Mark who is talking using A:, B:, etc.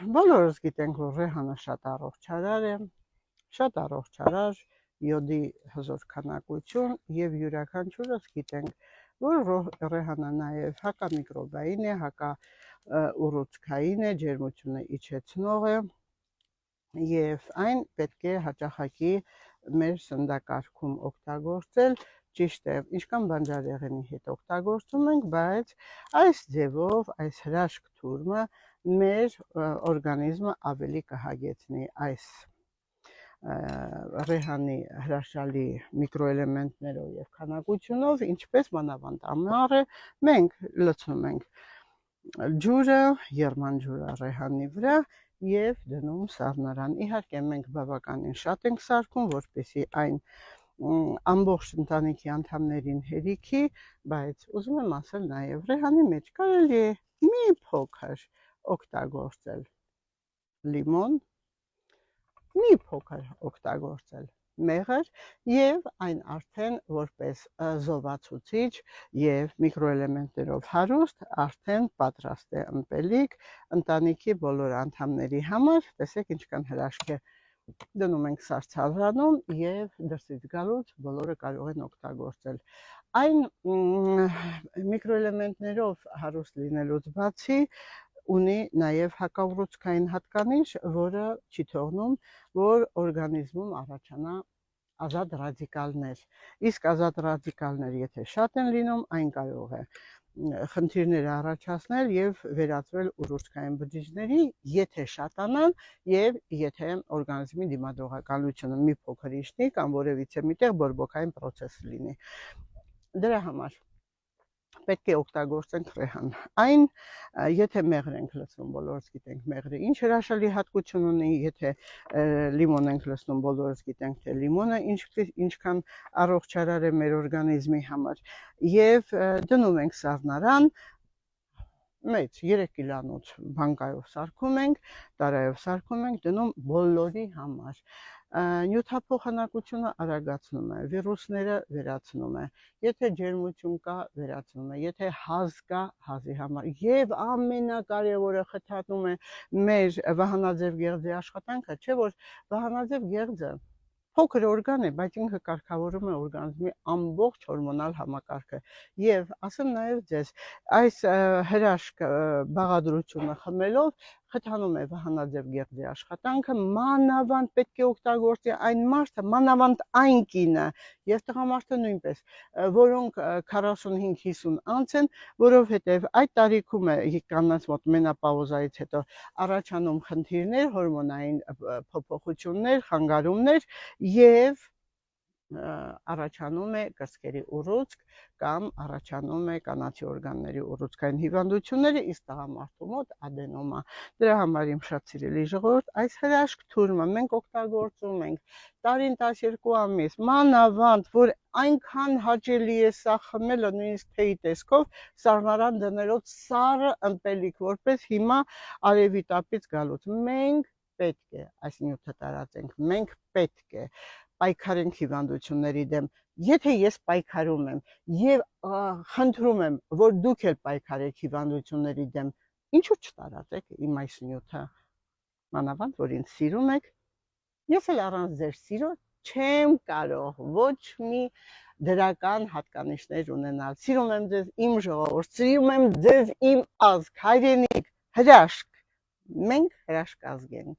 A: Բոլորս գիտենք, որ Ռեհանը շատ առողջարար է, շատ առողջարար, յոդի հզոր քանակություն եւ յուրաքանչյուրս գիտենք, որ Ռեհանը նաեւ հակամիկրոբային է, հակաուռուցքային է, ջերմությունը իջեցնող է եւ այն պետք է հաճախակի մեր սննդակարգում օգտագործել, ճիշտ է, ինչքան բանջարեղենի հետ օգտագործում ենք, բայց այս ձևով, այս հրաշք թուրմը մեր օրգանիզմը ավելի կհագեցնի այս Ռեհանի հրաշալի միկրոէլեմենտներով եւ քանակությունով, ինչպես մանավանդ ամառը մենք լցնում ենք ջուրը, եռմանջուրը Ռեհանի վրա եւ դնում սառնարան։ Իհարկե մենք բավականին շատ ենք սարքում, որպեսզի այն ամբողջ ընտանիքի անդամներին հերիքի, բայց ուզում եմ ասել նաեւ Ռեհանի մեջ կարելի է մի փոքր օգտագործել լիմոն, մի փոքր օգտագործել մեղր եւ այն արդեն որպես զովացուցիչ եւ միկրոէլեմենտներով հարուստ արդեն պատրաստ է ըմպելիք ընտանիքի բոլոր անդամների համար։ Տեսեք ինչքան հրաշք է, դնում ենք սառցարանում եւ դրսից գալուց բոլորը կարող են օգտագործել։ Այն միկրոէլեմենտներով հարուստ լինելուց բացի ունի նաև հակաուռուցքային հատկանիշ, որը չի թողնում, որ օրգանիզմում առաջանա ազատ ռադիկալներ։ Իսկ ազատ ռադիկալներ, եթե շատ են լինում, այն կարող է խնդիրներ առաջացնել եւ վերածվել ուռուցքային բջիջների, եթե շատանան եւ եթե օրգանիզմի դիմադրողականությունը մի փոքր իջնի կամ որևիցե միտեղ բորբոքային process լինի։ Դրա համար պետք է օգտագործենք Ռեհան։ Այն, եթե մեղր ենք լցնում, բոլորս գիտենք մեղրը ինչ հրաշալի հատկություն ունի, եթե լիմոն ենք լցնում, բոլորս գիտենք, թե լիմոնը ինչքան առողջարար է մեր օրգանիզմի համար, եւ դնում ենք սառնարան, մեծ 3 կիլանոց բանկայով սարքում ենք, տարայով սարքում ենք, դնում բոլորի համար։ Նյութափոխանակությունը արագացնում է, վիրուսները վերացնում է, եթե ջերմություն կա, վերացնում է, եթե հազ կա, հազի համար եւ ամենակարևորը խթանում է մեր վահանաձև գեղձի աշխատանքը, չէ՞ որ վահանաձև գեղձը փոքր օրգան է, բայց ինքը կարգավորում է օրգանիզմի ամբողջ հորմոնալ համակարգը եւ ասեմ նաեւ ձեզ, այս հրաշք բաղադրությունը խմելով խթանում է վահանաձև գեղձի աշխատանքը, մանավանդ պետք է օգտագործի այն մարդը, մանավանդ այն կինը եւ տղամարդը նույնպես, որոնք 45-50 անց են, որովհետեւ այդ տարիքում է կանանց մոտ մենոպաուզայից հետո առաջանում խնդիրներ, հորմոնային փոփոխություններ, խանգարումներ եւ առաջանում է կրծքերի ուռուցք կամ առաջանում է կանացի օրգանների ուռուցքային հիվանդությունները, իսկ տղամարդու մոտ ադենոմա։ Դրա համար իմ շատ սիրելի ժողովուրդ, այս հրաշք թուրմը մենք օգտագործում ենք տարին 12 ամիս, մանավանդ, որ այնքան հաճելի է սա խմելը, նույնիսկ թեյի տեսքով, սառնարան դնելով սառը ըմպելիք, որպես հիմա արևի տապից գալուց։ Մենք պետք է այս նյութը տարածենք, մենք պետք է պայքարենք հիվանդությունների դեմ։ Եթե ես պայքարում եմ եւ խնդրում եմ, որ դուք էլ պայքարեք հիվանդությունների դեմ, ինչու չտարածեք իմ այս նյութը, մանավանդ, որ ինձ սիրում եք, ես էլ առանց ձեր սիրո չեմ կարող ոչ մի դրական հատկանիշներ ունենալ։ Սիրում եմ ձեզ իմ ժողովուրդ, սիրում եմ ձեզ իմ ազգ, հայրենիք, հրաշք։ Մենք հրաշք ազգ ենք։